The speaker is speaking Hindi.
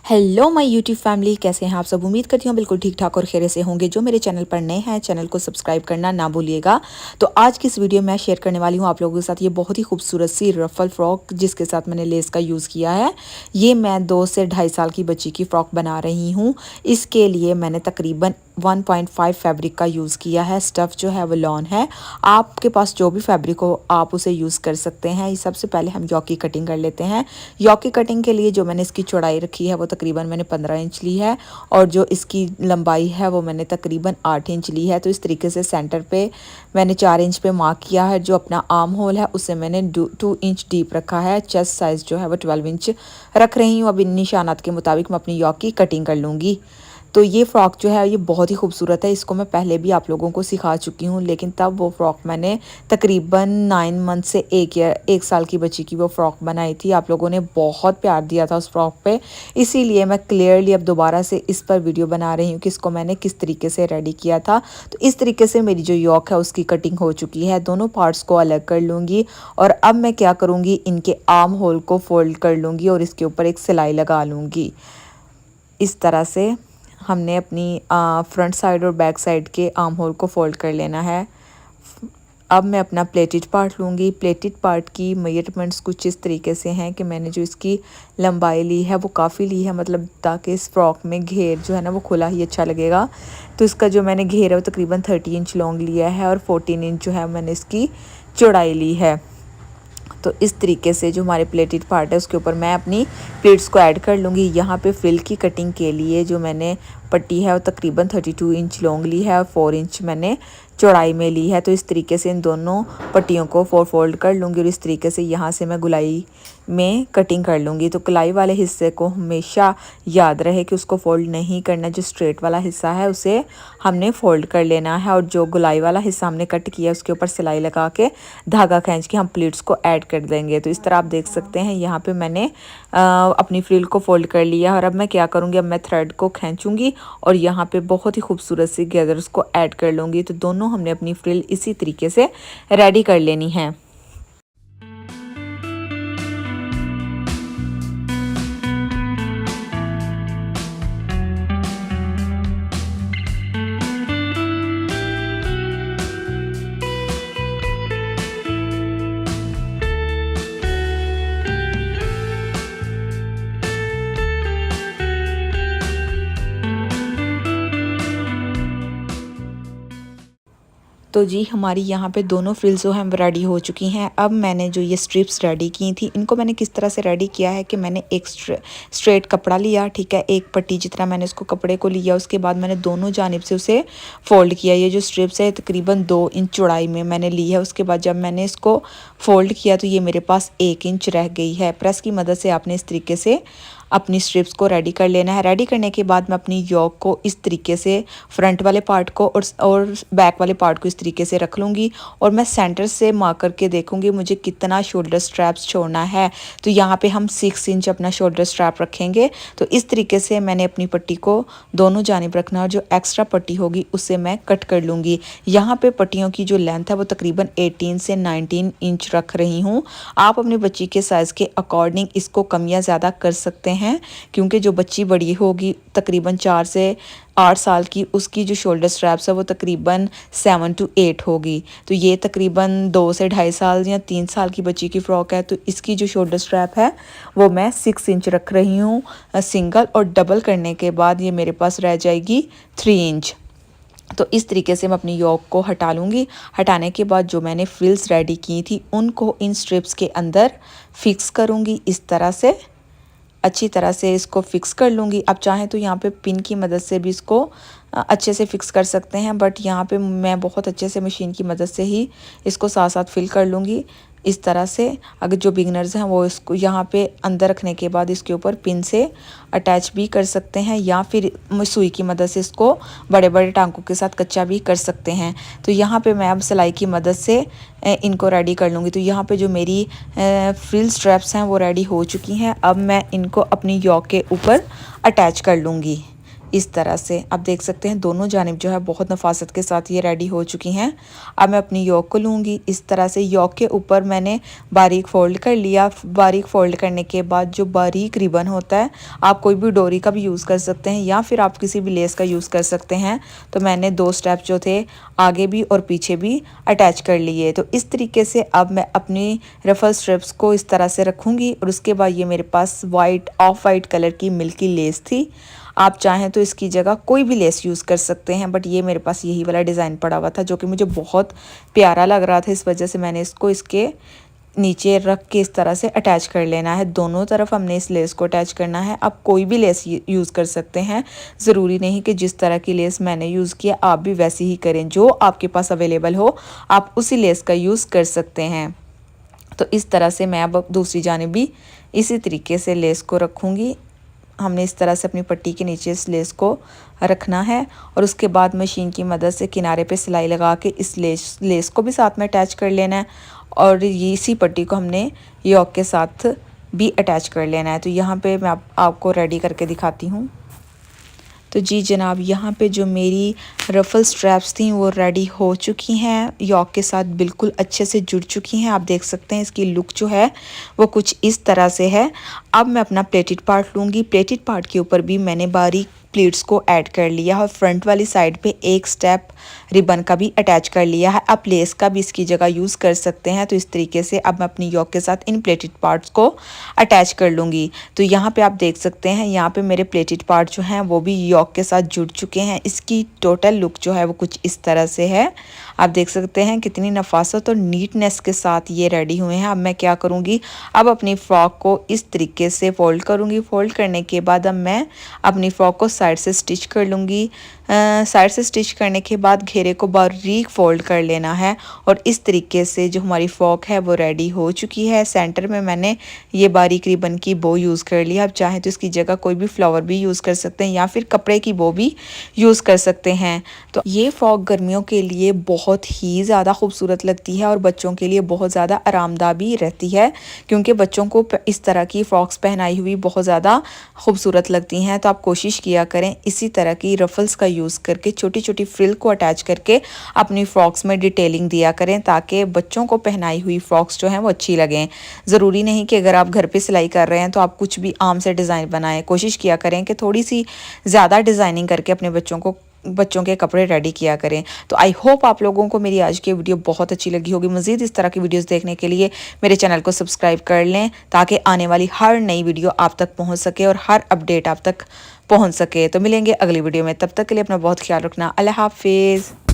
हेलो माय यूट्यूब फैमिली, कैसे हैं आप सब। उम्मीद करती हूँ बिल्कुल ठीक ठाक और खैरियत से होंगे। जो मेरे चैनल पर नए हैं चैनल को सब्सक्राइब करना ना भूलिएगा। तो आज की इस वीडियो में मैं शेयर करने वाली हूँ आप लोगों के साथ ये बहुत ही खूबसूरत सी रफल फ्रॉक जिसके साथ मैंने लेस का यूज़ किया है। ये मैं 2 से ढाई साल की बच्ची की फ़्रॉक बना रही हूँ। इसके लिए मैंने तकरीबन 1.5 फैब्रिक का यूज़ किया है। स्टफ़ जो है वो लॉन है। आपके पास जो भी फैब्रिक हो आप उसे यूज़ कर सकते हैं। सबसे पहले हम योक की कटिंग कर लेते हैं। योक की कटिंग के लिए जो मैंने इसकी चौड़ाई रखी है वो तकरीबन मैंने 15 इंच ली है और जो इसकी लंबाई है वो मैंने तकरीबन 8 इंच ली है। तो इस तरीके से सेंटर पे मैंने 4 इंच पे मार्क किया है। जो अपना आर्म होल है उसे मैंने 2 इंच डीप रखा है। चेस्ट साइज़ जो है वो 12 इंच रख रही हूँ। अब इन निशानात के मुताबिक मैं अपनी योक की कटिंग कर लूँगी। तो ये फ़्रॉक जो है ये बहुत ही खूबसूरत है। इसको मैं पहले भी आप लोगों को सिखा चुकी हूँ, लेकिन तब वो फ़्रॉक मैंने तकरीबन 9 मंथ से 1 साल की बच्ची की वो फ़्रॉक बनाई थी। आप लोगों ने बहुत प्यार दिया था उस फ़्रॉक पे, इसीलिए मैं क्लियरली अब दोबारा से इस पर वीडियो बना रही हूँ कि इसको मैंने किस तरीके से रेडी किया था। तो इस तरीके से मेरी जो योक है उसकी कटिंग हो चुकी है। दोनों पार्ट्स को अलग कर लूँगी और अब मैं क्या करूँगी, इनके आर्म होल को फोल्ड कर लूँगी और इसके ऊपर एक सिलाई लगा लूँगी। इस तरह से हमने अपनी फ्रंट साइड और बैक साइड के आर्म होल को फोल्ड कर लेना है। अब मैं अपना प्लेटेड पार्ट लूँगी। प्लेटेड पार्ट की मेजरमेंट्स कुछ इस तरीके से हैं कि मैंने जो इसकी लंबाई ली है वो काफ़ी ली है, मतलब ताकि इस फ्रॉक में घेर जो है ना वो खुला ही अच्छा लगेगा। तो इसका जो मैंने घेर है वो तकरीबन 30 इंच लॉन्ग लिया है और 14 इंच जो है मैंने इसकी चौड़ाई ली है। तो इस तरीके से जो हमारे प्लेटेड पार्ट है उसके ऊपर मैं अपनी प्लेट्स को ऐड कर लूँगी। यहाँ पे फ्रिल की कटिंग के लिए जो मैंने पट्टी है वो तकरीबन 32 इंच लॉन्ग ली है और 4 इंच मैंने चौड़ाई में ली है। तो इस तरीके से इन दोनों पट्टियों को फोल्ड कर लूँगी और इस तरीके से यहाँ से मैं गुलाई में कटिंग कर लूँगी। तो गुलाई वाले हिस्से को हमेशा याद रहे कि उसको फोल्ड नहीं करना। जो स्ट्रेट वाला हिस्सा है उसे हमने फोल्ड कर लेना है और जो गुलाई वाला हिस्सा हमने कट किया उसके ऊपर सिलाई लगा के धागा खींच के हम प्लीट्स को ऐड कर देंगे। तो इस तरह आप देख सकते हैं यहाँ पे मैंने अपनी फ्रिल को फोल्ड कर लिया और अब मैं क्या करूँगी, अब मैं थ्रेड को खींचूँगी और यहाँ पे बहुत ही खूबसूरत सी गैदर्स को ऐड कर लूँगी। तो दोनों हमने अपनी फ्रिल इसी तरीके से रेडी कर लेनी है। तो जी हमारी यहाँ पे दोनों फ्रिल्स जो हैं रेडी हो चुकी हैं। अब मैंने जो ये स्ट्रिप्स रेडी की थी इनको मैंने किस तरह से रेडी किया है कि मैंने एक स्ट्रेट कपड़ा लिया, ठीक है, एक पट्टी जितना मैंने उसको कपड़े को लिया। उसके बाद मैंने दोनों जानिब से उसे फोल्ड किया। ये जो स्ट्रिप्स है तकरीबन 2 इंच चौड़ाई में मैंने ली है। उसके बाद जब मैंने इसको फोल्ड किया तो ये मेरे पास 1 इंच रह गई है। प्रेस की मदद से आपने इस तरीके से अपनी स्ट्रिप्स को रेडी कर लेना है। रेडी करने के बाद मैं अपनी योक को इस तरीके से फ्रंट वाले पार्ट को और बैक वाले पार्ट को इस तरीके से रख लूँगी और मैं सेंटर से मार्क करके देखूँगी मुझे कितना शोल्डर स्ट्रैप्स छोड़ना है। तो यहाँ पे हम 6 इंच अपना शोल्डर स्ट्रैप रखेंगे। तो इस तरीके से मैंने अपनी पट्टी को दोनों जानिब रखना और जो एक्स्ट्रा पट्टी होगी उसे मैं कट कर लूँगी। यहाँ पे पट्टियों की जो लेंथ है वो तकरीबन 18 से 19 इंच रख रही हूँ। आप अपनी बच्ची के साइज़ के अकॉर्डिंग इसको कम या ज़्यादा कर सकते हैं, क्योंकि जो बच्ची बड़ी होगी तकरीबन 4 से 8 साल की, उसकी जो शोल्डर स्ट्रैप्स है वो तकरीबन 7 to 8 होगी। तो ये तकरीबन 2 से ढाई साल या 3 साल की बच्ची की फ़्रॉक है। तो इसकी जो शोल्डर स्ट्रैप है वो मैं 6 इंच रख रही हूँ सिंगल, और डबल करने के बाद ये मेरे पास रह जाएगी 3 इंच। तो इस तरीके से मैं अपनी योक को हटा लूँगी। हटाने के बाद जो मैंने फ्रिल्स रेडी की थी उनको इन स्ट्रिप्स के अंदर फिक्स करूँगी। इस तरह से अच्छी तरह से इसको फिक्स कर लूँगी। आप चाहें तो यहाँ पे पिन की मदद से भी इसको अच्छे से फिक्स कर सकते हैं, बट यहाँ पे मैं बहुत अच्छे से मशीन की मदद से ही इसको साथ साथ फिल कर लूँगी। इस तरह से अगर जो बिगनर्स हैं वो इसको यहाँ पे अंदर रखने के बाद इसके ऊपर पिन से अटैच भी कर सकते हैं या फिर सुई की मदद से इसको बड़े बड़े टांकों के साथ कच्चा भी कर सकते हैं। तो यहाँ पे मैं अब सिलाई की मदद से इनको रेडी कर लूँगी। तो यहाँ पे जो मेरी फ्रिल स्ट्रैप्स हैं वो रेडी हो चुकी हैं। अब मैं इनको अपनी योक के ऊपर अटैच कर लूँगी। इस तरह से आप देख सकते हैं दोनों जानिब जो है बहुत नफासत के साथ ये रेडी हो चुकी हैं। अब मैं अपनी योक को लूँगी, इस तरह से योक के ऊपर मैंने बारीक फ़ोल्ड कर लिया। बारीक फ़ोल्ड करने के बाद जो बारीक रिबन होता है, आप कोई भी डोरी का भी यूज़ कर सकते हैं या फिर आप किसी भी लेस का यूज़ कर सकते हैं। तो मैंने 2 स्टेप जो थे आगे भी और पीछे भी अटैच कर लिए। तो इस तरीके से अब मैं अपनी रफल स्ट्रिप्स को इस तरह से रखूँगी और उसके बाद ये मेरे पास ऑफ वाइट कलर की मिल्की लेस थी। आप चाहें तो इसकी जगह कोई भी लेस यूज़ कर सकते हैं, बट ये मेरे पास यही वाला डिज़ाइन पड़ा हुआ था जो कि मुझे बहुत प्यारा लग रहा था। इस वजह से मैंने इसको इसके नीचे रख के इस तरह से अटैच कर लेना है। दोनों तरफ हमने इस लेस को अटैच करना है। आप कोई भी लेस यूज़ कर सकते हैं, ज़रूरी नहीं कि जिस तरह की लेस मैंने यूज़ किया आप भी वैसी ही करें। जो आपके पास अवेलेबल हो आप उसी लेस का यूज़ कर सकते हैं। तो इस तरह से मैं अब दूसरी जानिब भी इसी तरीके से लेस को रखूँगी। हमने इस तरह से अपनी पट्टी के नीचे इस लेस को रखना है और उसके बाद मशीन की मदद से किनारे पे सिलाई लगा के इस लेस को भी साथ में अटैच कर लेना है और ये इसी पट्टी को हमने योक के साथ भी अटैच कर लेना है। तो यहाँ पे मैं आपको रेडी करके दिखाती हूँ। तो जी जनाब, यहाँ पे जो मेरी रफ़ल स्ट्रैप्स थी वो रेडी हो चुकी हैं, योक के साथ बिल्कुल अच्छे से जुड़ चुकी हैं। आप देख सकते हैं इसकी लुक जो है वो कुछ इस तरह से है। अब मैं अपना प्लेटेड पार्ट लूँगी। प्लेटेड पार्ट के ऊपर भी मैंने बारीक प्लीट्स को ऐड कर लिया और फ्रंट वाली साइड पे एक स्टेप रिबन का भी अटैच कर लिया है। आप लेस का भी इसकी जगह यूज़ कर सकते हैं। तो इस तरीके से अब मैं अपनी योक के साथ इन प्लेटेड पार्ट्स को अटैच कर लूँगी। तो यहाँ पे आप देख सकते हैं यहाँ पे मेरे प्लेटेड पार्ट जो हैं वो भी योक के साथ जुड़ चुके हैं। इसकी टोटल लुक जो है वो कुछ इस तरह से है। आप देख सकते हैं कितनी नफासत और नीटनेस के साथ ये रेडी हुए हैं। अब मैं क्या करूँगी, अब अपनी फ़्रॉक को इस तरीके से फ़ोल्ड करूँगी। फ़ोल्ड करने के बाद अब मैं अपनी फ़्रॉक को साइड से स्टिच कर लूँगी। साइड से स्टिच करने के बाद घेरे को बारीक फ़ोल्ड कर लेना है और इस तरीके से जो हमारी फ़्रॉक है वो रेडी हो चुकी है। सेंटर में मैंने ये बारीक रिबन की बो यूज़ कर लिया। आप चाहें तो इसकी जगह कोई भी फ्लावर भी यूज़ कर सकते हैं या फिर कपड़े की बो भी यूज़ कर सकते हैं। तो ये फ़्रॉक गर्मियों के लिए बहुत ही ज़्यादा खूबसूरत लगती है और बच्चों के लिए बहुत ज़्यादा आरामदाह भी रहती है, क्योंकि बच्चों को इस तरह की फ़्रॉक्स पहनाई हुई बहुत ज़्यादा खूबसूरत लगती हैं। तो आप कोशिश किया करें इसी तरह की रफ़ल्स का यूज़ करके छोटी छोटी फ्रिल को अटैच करके अपनी फ़्रॉक्स में डिटेलिंग दिया करें, ताकि बच्चों को पहनाई हुई फ़्रॉक्स जो हैं वो अच्छी लगें। ज़रूरी नहीं कि अगर आप घर पे सिलाई कर रहे हैं तो आप कुछ भी आम से डिज़ाइन बनाएं। कोशिश किया करें कि थोड़ी सी ज़्यादा डिज़ाइनिंग करके अपने बच्चों के कपड़े रेडी किया करें। तो आई होप आप लोगों को मेरी आज की वीडियो बहुत अच्छी लगी होगी। मज़ीद इस तरह की वीडियोस देखने के लिए मेरे चैनल को सब्सक्राइब कर लें, ताकि आने वाली हर नई वीडियो आप तक पहुंच सके और हर अपडेट आप तक पहुंच सके। तो मिलेंगे अगली वीडियो में, तब तक के लिए अपना बहुत ख्याल रखना। अल्लाह हाफिज़।